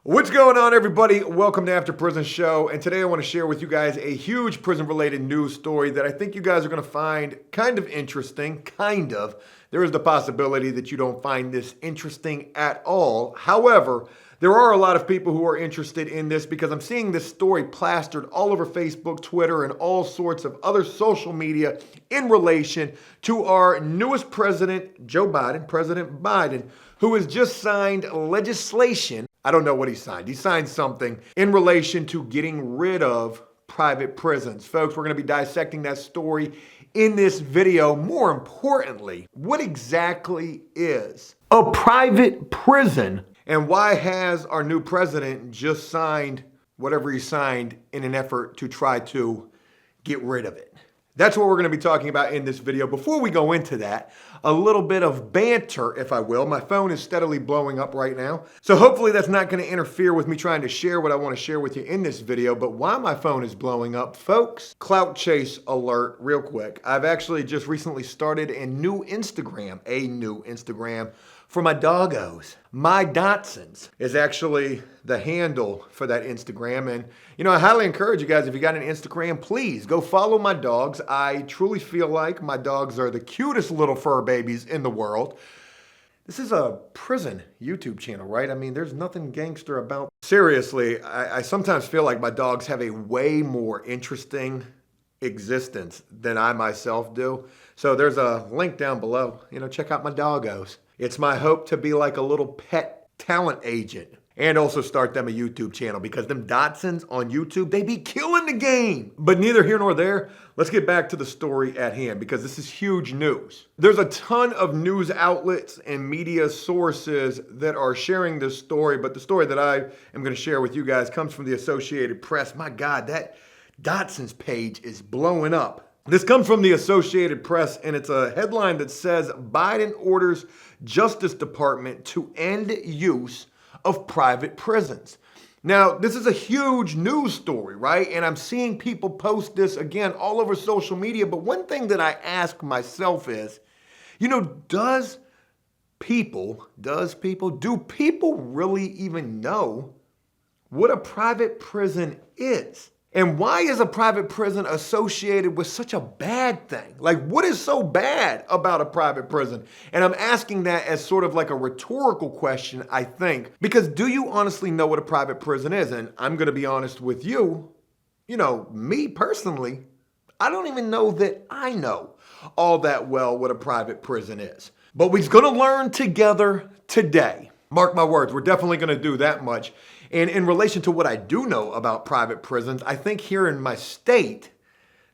What's going on, everybody? Welcome to After Prison Show, and today I want to share with you guys a huge prison-related news story that I think you guys are going to find kind of interesting. There is the possibility that you don't find this interesting at all. However, there are a lot of people who are interested in this because I'm seeing this story plastered all over Facebook, Twitter, and all sorts of other social media in relation to our newest president, President Biden, who has just signed legislation. I don't know what he signed. He signed something in relation to getting rid of private prisons. Folks, we're going to be dissecting that story in this video. More importantly, what exactly is a private prison? And why has our new president just signed whatever he signed in an effort to try to get rid of it? That's what we're going to be talking about in this video. Before we go into that, a little bit of banter, if I will. My phone is steadily blowing up right now, so hopefully that's not going to interfere with me trying to share what I want to share with you in this video. But while my phone is blowing up, folks, clout chase alert real quick. I've actually just recently started a new Instagram for my doggos. My Dachshunds is actually the handle for that Instagram. And, I highly encourage you guys, if you got an Instagram, please go follow my dogs. I truly feel like my dogs are the cutest little fur babies in the world. This is a prison YouTube channel, right? I mean, there's nothing gangster about. Seriously, I sometimes feel like my dogs have a way more interesting existence than I myself do. So there's a link down below. Check out my doggos. It's my hope to be like a little pet talent agent and also start them a YouTube channel because them Dachshunds on YouTube, they be killing the game. But neither here nor there. Let's get back to the story at hand because this is huge news. There's a ton of news outlets and media sources that are sharing this story, but the story that I am going to share with you guys comes from the Associated Press. My God, that Dachshunds page is blowing up. This comes from the Associated Press, and it's a headline that says, Biden orders Justice Department to end use of private prisons. Now, this is a huge news story, right? And I'm seeing people post this again all over social media. But one thing that I ask myself is, do people really even know what a private prison is? And why is a private prison associated with such a bad thing? Like, what is so bad about a private prison? And I'm asking that as sort of like a rhetorical question, I think, because do you honestly know what a private prison is? And I'm going to be honest with you, me personally, I don't even know that I know all that well what a private prison is. But we're going to learn together today. Mark my words, we're definitely going to do that much. And in relation to what I do know about private prisons, I think here in my state,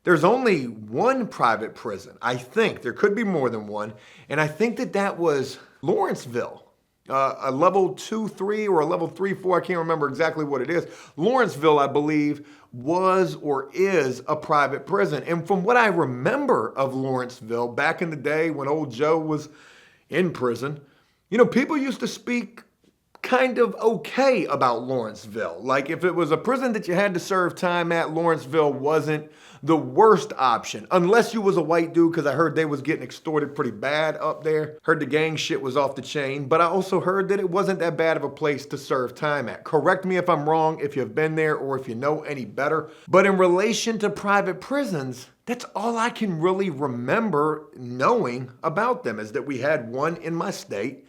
there's only one private prison. I think there could be more than one. And I think that was Lawrenceville, a level 2-3 or a level 3-4. I can't remember exactly what it is. Lawrenceville, I believe, was or is a private prison. And from what I remember of Lawrenceville back in the day when old Joe was in prison, people used to speak kind of okay about Lawrenceville. Like if it was a prison that you had to serve time at, Lawrenceville wasn't the worst option. Unless you was a white dude, because I heard they was getting extorted pretty bad up there. Heard the gang shit was off the chain. But I also heard that it wasn't that bad of a place to serve time at. Correct me if I'm wrong, if you've been there or if you know any better. But in relation to private prisons, that's all I can really remember knowing about them, is that we had one in my state.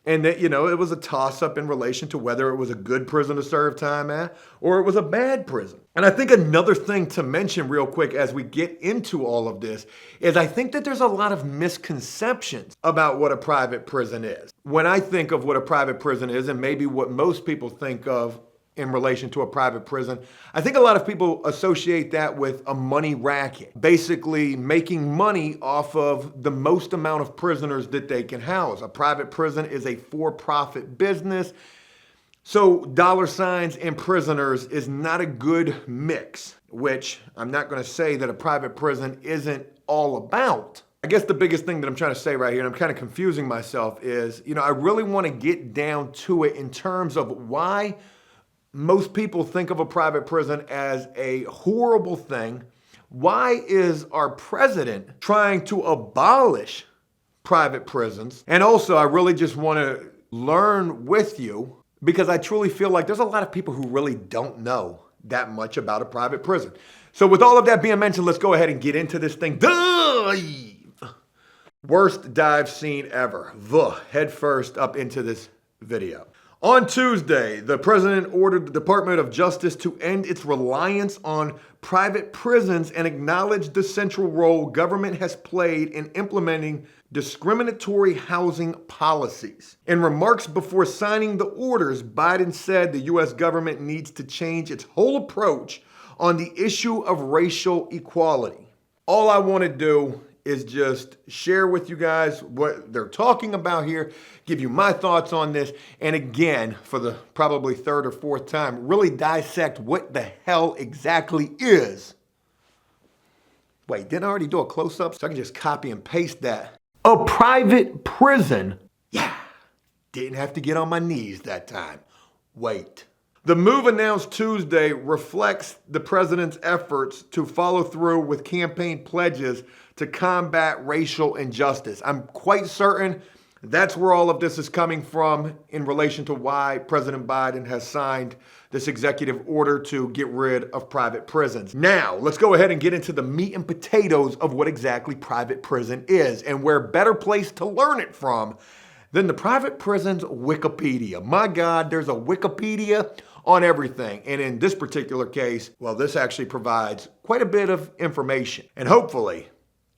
And that, it was a toss-up in relation to whether it was a good prison to serve time at or it was a bad prison. And I think another thing to mention real quick as we get into all of this is I think that there's a lot of misconceptions about what a private prison is. When I think of what a private prison is, and maybe what most people think of in relation to a private prison, I think a lot of people associate that with a money racket, basically making money off of the most amount of prisoners that they can house. A private prison is a for-profit business, so dollar signs and prisoners is not a good mix, which I'm not going to say that a private prison isn't all about. I guess the biggest thing that I'm trying to say right here, and I'm kind of confusing myself, is, I really want to get down to it in terms of why most people think of a private prison as a horrible thing. Why is our president trying to abolish private prisons? And also, I really just want to learn with you because I truly feel like there's a lot of people who really don't know that much about a private prison. So with all of that being mentioned, let's go ahead and get into this thing. Dive! Worst dive scene ever. Head first up into this video. On Tuesday, the president ordered the Department of Justice to end its reliance on private prisons and acknowledge the central role government has played in implementing discriminatory housing policies. In remarks before signing the orders, Biden said the U.S. government needs to change its whole approach on the issue of racial equality. All I want to do is just share with you guys what they're talking about here, give you my thoughts on this, and again, for the probably third or fourth time, really dissect what the hell exactly is. Wait, didn't I already do a close-up? So I can just copy and paste that. A private prison. Yeah, didn't have to get on my knees that time. Wait. The move announced Tuesday reflects the president's efforts to follow through with campaign pledges to combat racial injustice. I'm quite certain that's where all of this is coming from in relation to why President Biden has signed this executive order to get rid of private prisons. Now, let's go ahead and get into the meat and potatoes of what exactly private prison is, and where better place to learn it from than the private prison's Wikipedia. My God, there's a Wikipedia on everything. And in this particular case, well, this actually provides quite a bit of information. And hopefully,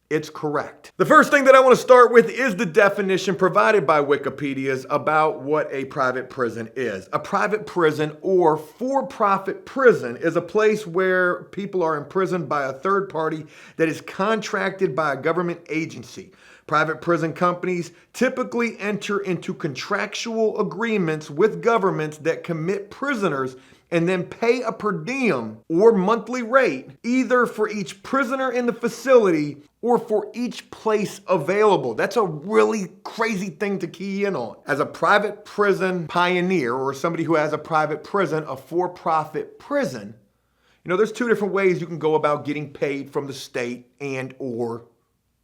it's correct. The first thing that I want to start with is the definition provided by Wikipedia about what a private prison is. A private prison or for-profit prison is a place where people are imprisoned by a third party that is contracted by a government agency. Private prison companies typically enter into contractual agreements with governments that commit prisoners and then pay a per diem or monthly rate, either for each prisoner in the facility or for each place available. That's a really crazy thing to key in on. As a private prison pioneer or somebody who has a private prison, a for-profit prison, there's two different ways you can go about getting paid from the state and or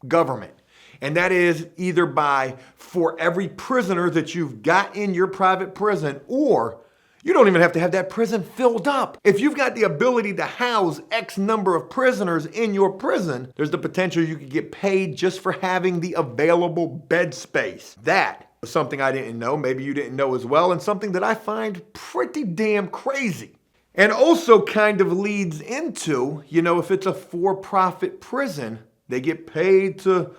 government. And that is either by for every prisoner that you've got in your private prison, or you don't even have to have that prison filled up. If you've got the ability to house X number of prisoners in your prison, there's the potential you could get paid just for having the available bed space. That was something I didn't know, maybe you didn't know as well, and something that I find pretty damn crazy. And also kind of leads into, if it's a for-profit prison, they get paid to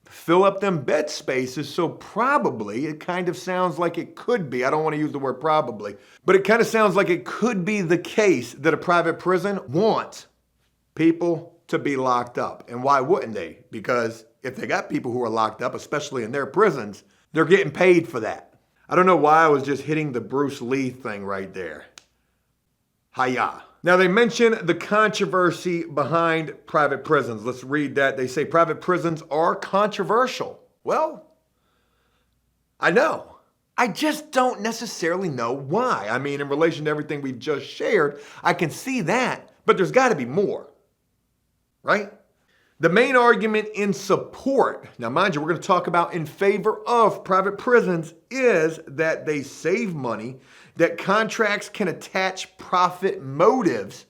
fill up them bed spaces, so probably it kind of sounds like it could be, I don't want to use the word probably, but it kind of sounds like it could be the case that a private prison wants people to be locked up. And why wouldn't they? Because if they got people who are locked up, especially in their prisons, they're getting paid for that. I don't know why I was just hitting the Bruce Lee thing right there. Hi-ya. Now, they mention the controversy behind private prisons. Let's read that. They say private prisons are controversial. Well, I know. I just don't necessarily know why. I mean, in relation to everything we've just shared, I can see that, but there's got to be more, right? The main argument in support, now mind you, we're going to talk about in favor of private prisons, is that they save money, that contracts can attach profit motives.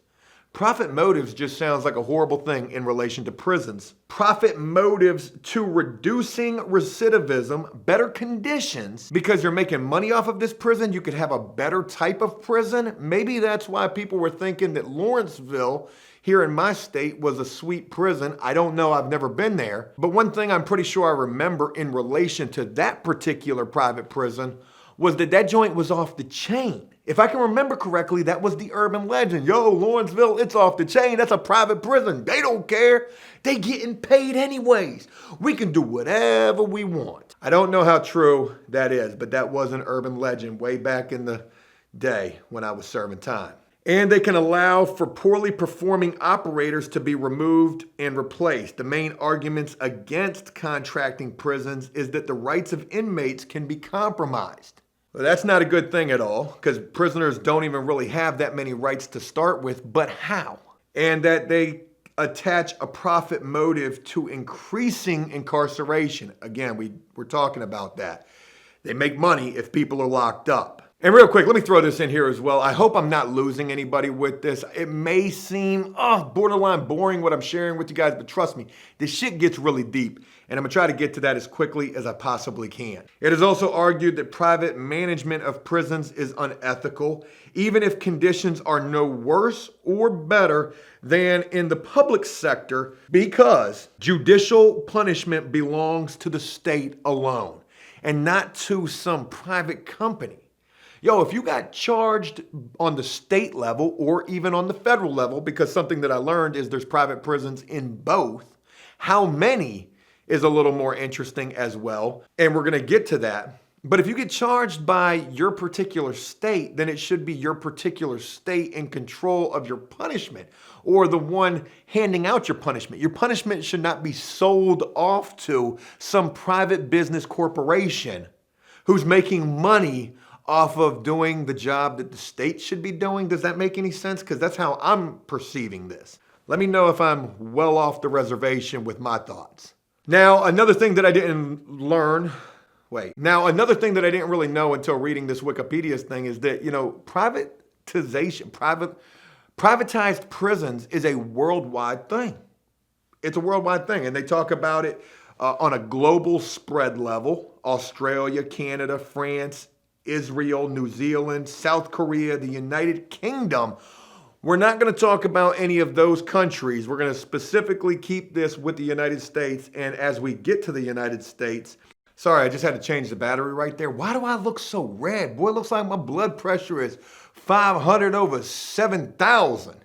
Profit motives just sounds like a horrible thing in relation to prisons. Profit motives to reducing recidivism, better conditions, because you're making money off of this prison, you could have a better type of prison. Maybe that's why people were thinking that Lawrenceville here in my state was a sweet prison. I don't know, I've never been there. But one thing I'm pretty sure I remember in relation to that particular private prison was that joint was off the chain. If I can remember correctly, that was the urban legend. Yo, Lawrenceville, it's off the chain. That's a private prison. They don't care. They getting paid anyways. We can do whatever we want. I don't know how true that is, but that was an urban legend way back in the day when I was serving time. And they can allow for poorly performing operators to be removed and replaced. The main arguments against contracting prisons is that the rights of inmates can be compromised. Well, that's not a good thing at all, because prisoners don't even really have that many rights to start with, but how? And that they attach a profit motive to increasing incarceration. Again, we're talking about that. They make money if people are locked up. And real quick, let me throw this in here as well. I hope I'm not losing anybody with this. It may seem borderline boring what I'm sharing with you guys, but trust me, this shit gets really deep. And I'm gonna try to get to that as quickly as I possibly can. It is also argued that private management of prisons is unethical, even if conditions are no worse or better than in the public sector, because judicial punishment belongs to the state alone and not to some private company. Yo, if you got charged on the state level or even on the federal level, because something that I learned is there's private prisons in both, how many is a little more interesting as well. And we're gonna get to that. But if you get charged by your particular state, then it should be your particular state in control of your punishment or the one handing out your punishment. Your punishment should not be sold off to some private business corporation who's making money off of doing the job that the state should be doing. Does that make any sense? Because that's how I'm perceiving this. Let me know if I'm well off the reservation with my thoughts. Now, another thing that I didn't really know until reading this Wikipedia thing is that, privatized prisons is a worldwide thing. It's a worldwide thing. And they talk about it on a global spread level. Australia, Canada, France, Israel, New Zealand, South Korea, the United Kingdom. We're not going to talk about any of those countries. We're going to specifically keep this with the United States. And as we get to the United States, sorry, I just had to change the battery right there. Why do I look so red? Boy, it looks like my blood pressure is 500 over 7,000.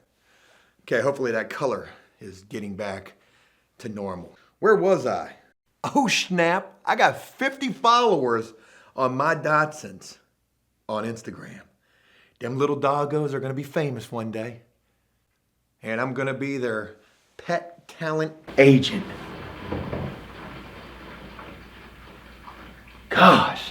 Okay, hopefully that color is getting back to normal. Where was I? Oh, snap. I got 50 followers on my Dotsons on Instagram. Them little doggos are going to be famous one day. And I'm going to be their pet talent agent. Gosh.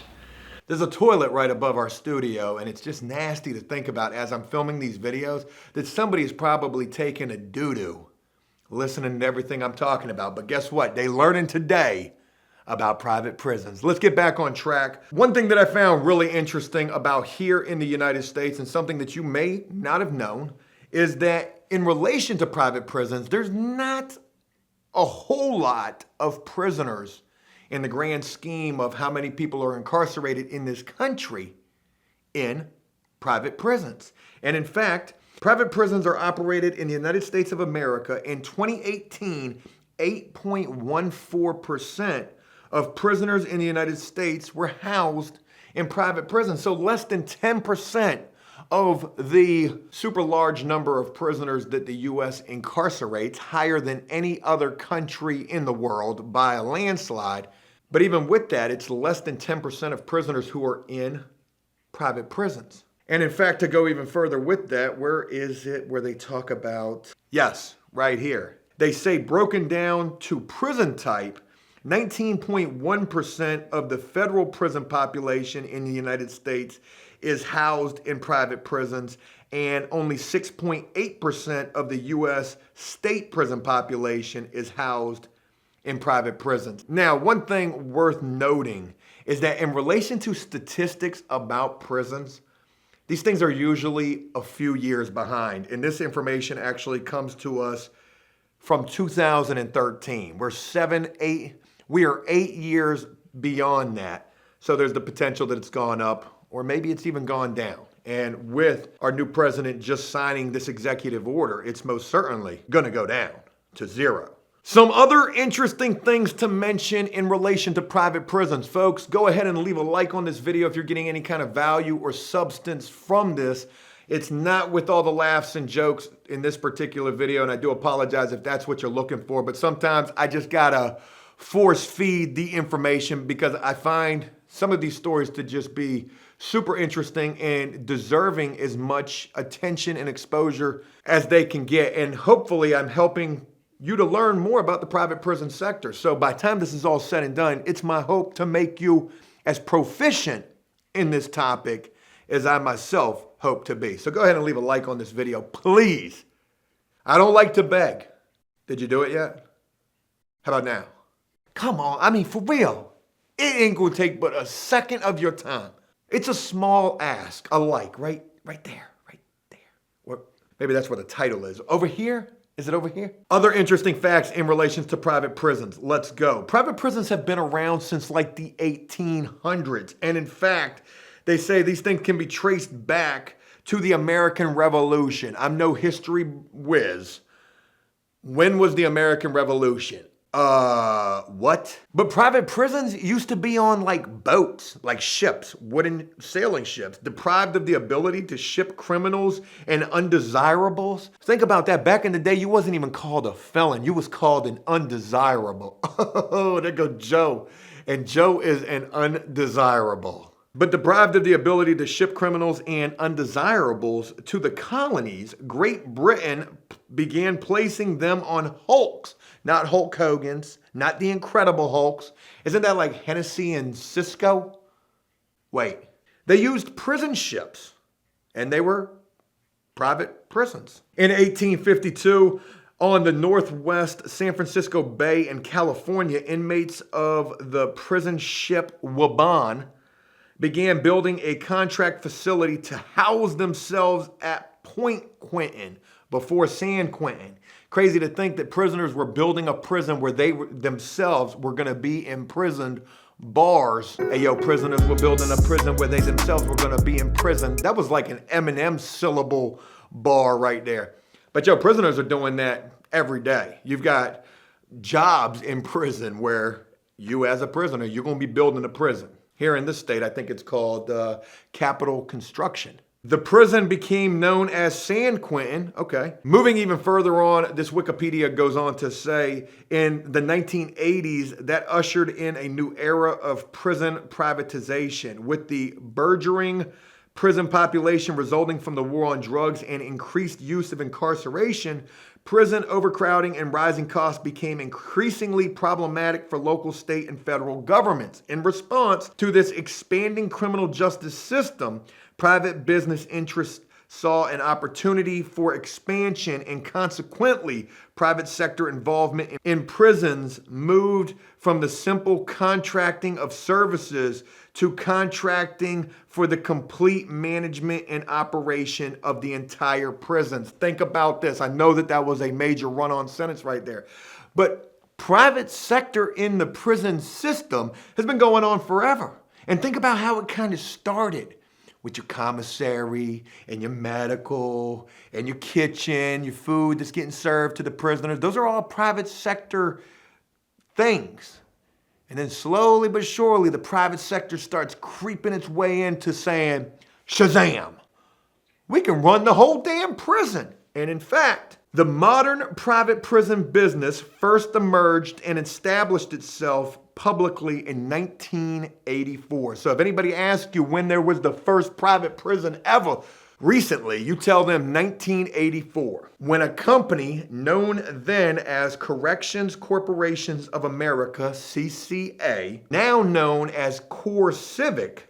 There's a toilet right above our studio, and it's just nasty to think about as I'm filming these videos that somebody's probably taking a doo-doo listening to everything I'm talking about. But guess what? They learning today about private prisons. Let's get back on track. One thing that I found really interesting about here in the United States, and something that you may not have known, is that in relation to private prisons, there's not a whole lot of prisoners in the grand scheme of how many people are incarcerated in this country in private prisons. And in fact, private prisons are operated in the United States of America. In 2018, 8.14% of prisoners in the United States were housed in private prisons. So less than 10% of the super large number of prisoners that the U.S. incarcerates, higher than any other country in the world by a landslide. But even with that, it's less than 10% of prisoners who are in private prisons. And in fact, to go even further with that, where is it where they talk about, yes, right here. They say broken down to prison type, 19.1% of the federal prison population in the United States is housed in private prisons, and only 6.8% of the U.S. state prison population is housed in private prisons. Now, one thing worth noting is that in relation to statistics about prisons, these things are usually a few years behind. And this information actually comes to us from 2013. We are 8 years beyond that. So there's the potential that it's gone up, or maybe it's even gone down. And with our new president just signing this executive order, it's most certainly gonna go down to zero. Some other interesting things to mention in relation to private prisons. Folks, go ahead and leave a like on this video if you're getting any kind of value or substance from this. It's not with all the laughs and jokes in this particular video, and I do apologize if that's what you're looking for, but sometimes I just gotta force feed the information because I find some of these stories to just be super interesting and deserving as much attention and exposure as they can get. And hopefully I'm helping you to learn more about the private prison sector. So by the time this is all said and done, it's my hope to make you as proficient in this topic as I myself hope to be. So go ahead and leave a like on this video, please. I don't like to beg. Did you do it yet? How about now? Come on, I mean, for real. It ain't gonna take but a second of your time. It's a small ask, a like, right there, right there. Or maybe that's where the title is. Over here? Is it over here? Other interesting facts in relation to private prisons. Let's go. Private prisons have been around since like the 1800s. And in fact, they say these things can be traced back to the American Revolution. I'm no history whiz. When was the American Revolution? What? But private prisons used to be on like boats, like ships, wooden sailing ships, deprived of the ability to ship criminals and undesirables. Think about that. Back in the day, you wasn't even called a felon. You was called an undesirable. Oh, there goes Joe. And Joe is an undesirable. But deprived of the ability to ship criminals and undesirables to the colonies, Great Britain began placing them on hulks. Not Hulk Hogan's, not the Incredible Hulks. Isn't that like Hennessy and Cisco? Wait. They used prison ships, and they were private prisons. In 1852, on the northwest San Francisco Bay in California, inmates of the prison ship Waban began building a contract facility to house themselves at Point Quentin before San Quentin. Crazy to think that prisoners were building a prison where they themselves were going to be imprisoned. Bars. Hey, yo, prisoners were building a prison where they themselves were going to be imprisoned. That was like an Eminem syllable bar right there. But yo, prisoners are doing that every day. You've got jobs in prison where you as a prisoner, you're going to be building a prison. Here in this state, I think it's called Capital Construction. The prison became known as San Quentin. Okay. Moving even further on, this Wikipedia goes on to say in the 1980s, that ushered in a new era of prison privatization with the burgeoning prison population resulting from the war on drugs and increased use of incarceration. Prison overcrowding and rising costs became increasingly problematic for local, state, and federal governments. In response to this expanding criminal justice system, private business interests saw an opportunity for expansion, and consequently, private sector involvement in prisons moved from the simple contracting of services to contracting for the complete management and operation of the entire prisons. Think about this. I know that was a major run-on sentence right there. But private sector in the prison system has been going on forever. And think about how it kind of started with your commissary and your medical and your kitchen, your food that's getting served to the prisoners. Those are all private sector things. And then slowly but surely, the private sector starts creeping its way into saying, Shazam, we can run the whole damn prison. And in fact, the modern private prison business first emerged and established itself publicly in 1984. So if anybody asks you when there was the first private prison ever, recently, you tell them 1984, when a company known then as Corrections Corporations of America, CCA, now known as Core Civic,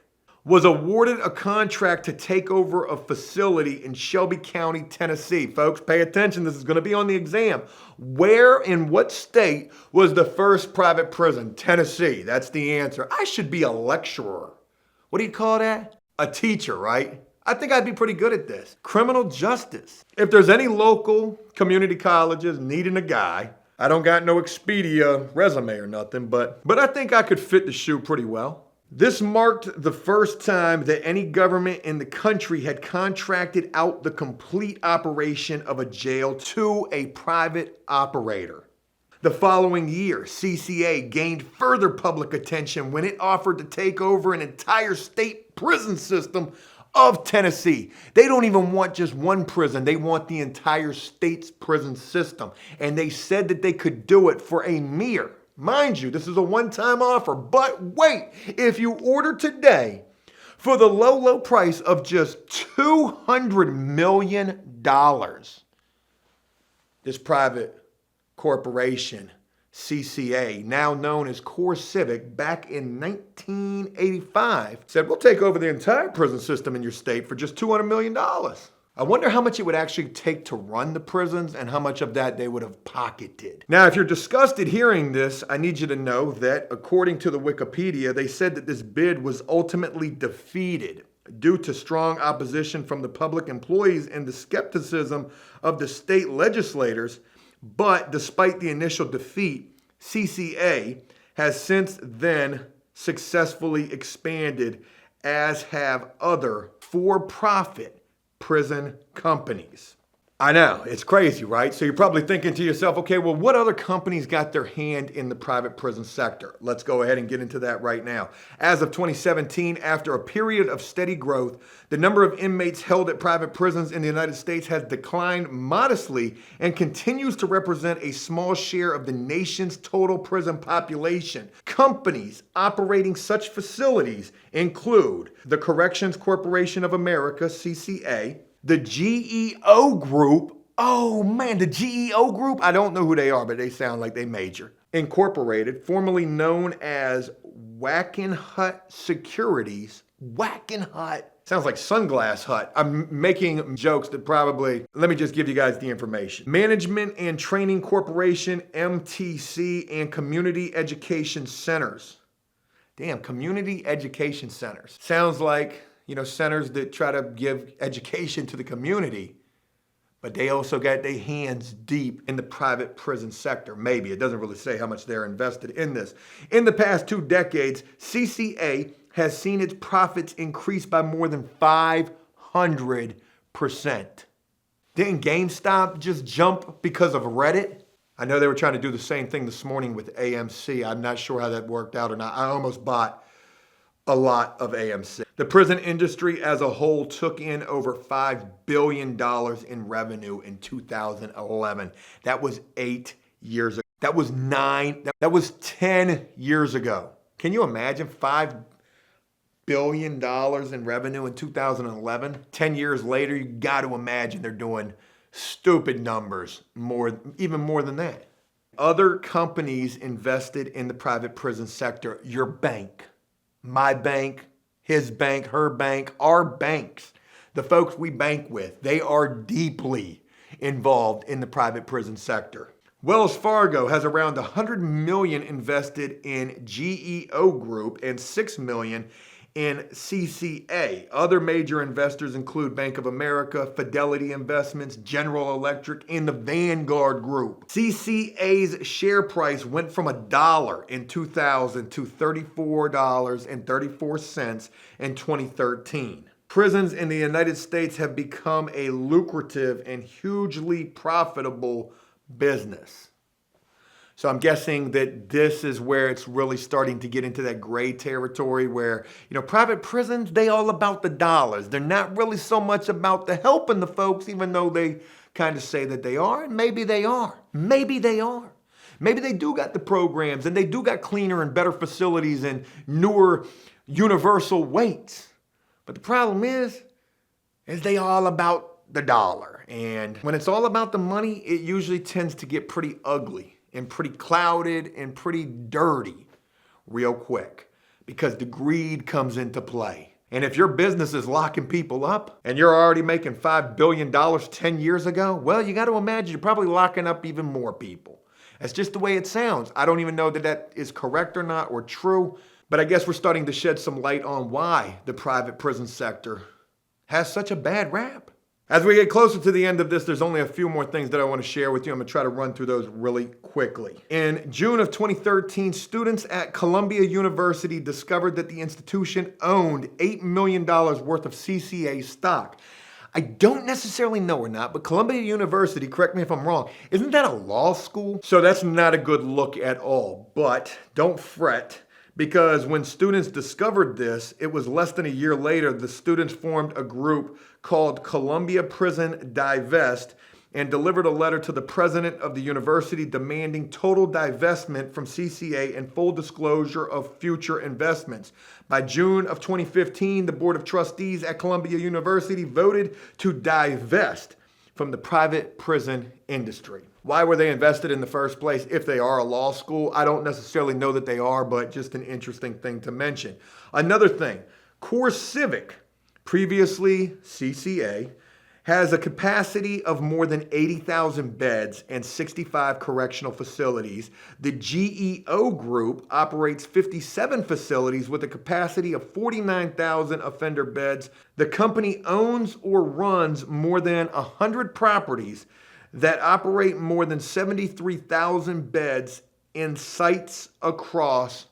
was awarded a contract to take over a facility in Shelby County, Tennessee. Folks, pay attention. This is going to be on the exam. Where in what state was the first private prison? Tennessee. That's the answer. I should be a lecturer. What do you call that? A teacher, right? I think I'd be pretty good at this. Criminal justice. If there's any local community colleges needing a guy, I don't got no Expedia resume or nothing, but I think I could fit the shoe pretty well. This marked the first time that any government in the country had contracted out the complete operation of a jail to a private operator. The following year, CCA gained further public attention when it offered to take over an entire state prison system of Tennessee. They don't even want just one prison. They want the entire state's prison system. And they said that they could do it for a mere, mind you, this is a one-time offer, but wait, if you order today for the low, low price of just $200 million, this private corporation, CCA, now known as Core Civic, back in 1985, said, we'll take over the entire prison system in your state for just $200 million. I wonder how much it would actually take to run the prisons and how much of that they would have pocketed. Now, if you're disgusted hearing this, I need you to know that according to the Wikipedia, they said that this bid was ultimately defeated due to strong opposition from the public employees and the skepticism of the state legislators. But despite the initial defeat, CCA has since then successfully expanded, as have other for-profit prison companies. I know, it's crazy, right? So you're probably thinking to yourself, okay, well, what other companies got their hand in the private prison sector? Let's go ahead and get into that right now. As of 2017, after a period of steady growth, the number of inmates held at private prisons in the United States has declined modestly and continues to represent a small share of the nation's total prison population. Companies operating such facilities include the Corrections Corporation of America, CCA, the GEO Group. Oh man, the GEO Group. I don't know who they are, but they sound like they major. Incorporated, formerly known as Wackenhut Securities. Wackenhut. Sounds like Sunglass Hut. I'm making jokes that probably, let me just give you guys the information. Management and Training Corporation, MTC, and Community Education Centers. Damn, Community Education Centers. Sounds like, centers that try to give education to the community, but they also got their hands deep in the private prison sector. Maybe. It doesn't really say how much they're invested in this. In the past 2 decades, CCA has seen its profits increase by more than 500%. Didn't GameStop just jump because of Reddit? I know they were trying to do the same thing this morning with AMC. I'm not sure how that worked out or not. I almost bought a lot of AMC. The prison industry as a whole took in over $5 billion in revenue in 2011. That was 8 years ago. That was 10 years ago. Can you imagine $5 billion in revenue in 2011? 10 years later, you got to imagine they're doing stupid numbers, even more than that. Other companies invested in the private prison sector. Your bank, my bank, his bank, her bank, our banks, the folks we bank with, they are deeply involved in the private prison sector. Wells Fargo has around $100 million invested in GEO Group and $6 million in CCA. Other major investors include Bank of America, Fidelity Investments, General Electric, and the Vanguard Group. CCA's share price went from $1 in 2000 to $34.34 in 2013. Prisons in the United States have become a lucrative and hugely profitable business. So I'm guessing that this is where it's really starting to get into that gray territory where, private prisons, they all about the dollars. They're not really so much about the helping the folks, even though they kind of say that they are. And maybe they are. Maybe they are. Maybe they do got the programs and they do got cleaner and better facilities and newer universal weights. But the problem is they all about the dollar. And when it's all about the money, it usually tends to get pretty ugly and pretty clouded and pretty dirty real quick because the greed comes into play. And if your business is locking people up and you're already making $5 billion 10 years ago, well, you got to imagine you're probably locking up even more people. That's just the way it sounds. I don't even know that that is correct or not or true, but I guess we're starting to shed some light on why the private prison sector has such a bad rap. As we get closer to the end of this, there's only a few more things that I want to share with you. I'm going to try to run through those really quickly. In June of 2013, students at Columbia University discovered that the institution owned $8 million worth of CCA stock. I don't necessarily know or not, but Columbia University, correct me if I'm wrong, isn't that a law school? So that's not a good look at all, but don't fret. Because when students discovered this, it was less than a year later, the students formed a group called Columbia Prison Divest and delivered a letter to the president of the university demanding total divestment from CCA and full disclosure of future investments. By June of 2015, the Board of Trustees at Columbia University voted to divest from the private prison industry. Why were they invested in the first place? If they are a law school, I don't necessarily know that they are, but just an interesting thing to mention. Another thing, Core Civic, previously CCA, has a capacity of more than 80,000 beds and 65 correctional facilities. The GEO Group operates 57 facilities with a capacity of 49,000 offender beds. The company owns or runs more than 100 properties that operate more than 73,000 beds in sites across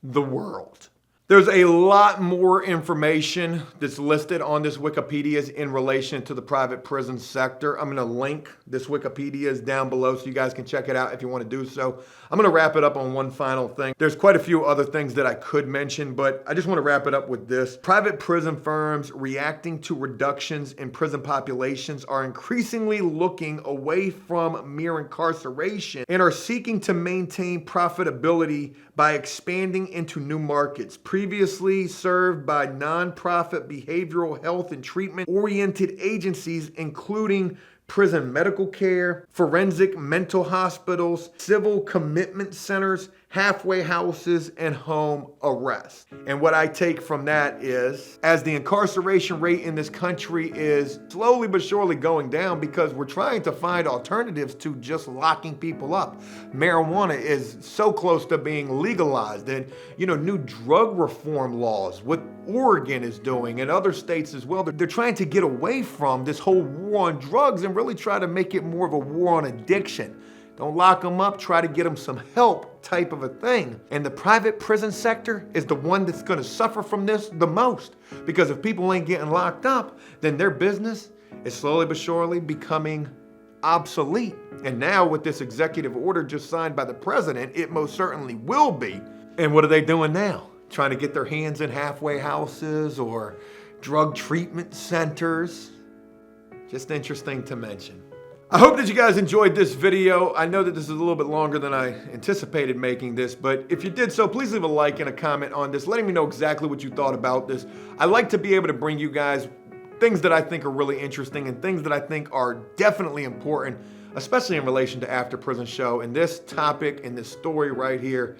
the world. There's a lot more information that's listed on this Wikipedia in relation to the private prison sector. I'm going to link this Wikipedia down below so you guys can check it out if you want to do so. I'm going to wrap it up on one final thing. There's quite a few other things that I could mention, but I just want to wrap it up with this. Private prison firms reacting to reductions in prison populations are increasingly looking away from mere incarceration and are seeking to maintain profitability by expanding into new markets previously served by nonprofit behavioral health and treatment-oriented agencies, including prison medical care, forensic mental hospitals, civil commitment centers, halfway houses, and home arrest. And what I take from that is, as the incarceration rate in this country is slowly but surely going down because we're trying to find alternatives to just locking people up. Marijuana is so close to being legalized, and new drug reform laws, what Oregon is doing and other states as well, they're trying to get away from this whole war on drugs and really try to make it more of a war on addiction. Don't lock them up, try to get them some help type of a thing. And the private prison sector is the one that's going to suffer from this the most, because if people ain't getting locked up, then their business is slowly but surely becoming obsolete. And now with this executive order just signed by the president, it most certainly will be. And what are they doing now? Trying to get their hands in halfway houses or drug treatment centers. Just interesting to mention. I hope that you guys enjoyed this video. I know that this is a little bit longer than I anticipated making this, but if you did so, please leave a like and a comment on this, letting me know exactly what you thought about this. I like to be able to bring you guys things that I think are really interesting and things that I think are definitely important, especially in relation to After Prison Show. And this topic and this story right here,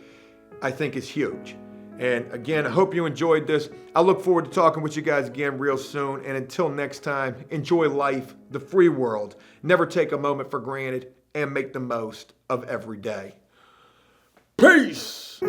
I think is huge. And again, I hope you enjoyed this. I look forward to talking with you guys again real soon. And until next time, enjoy life, the free world. Never take a moment for granted and make the most of every day. Peace!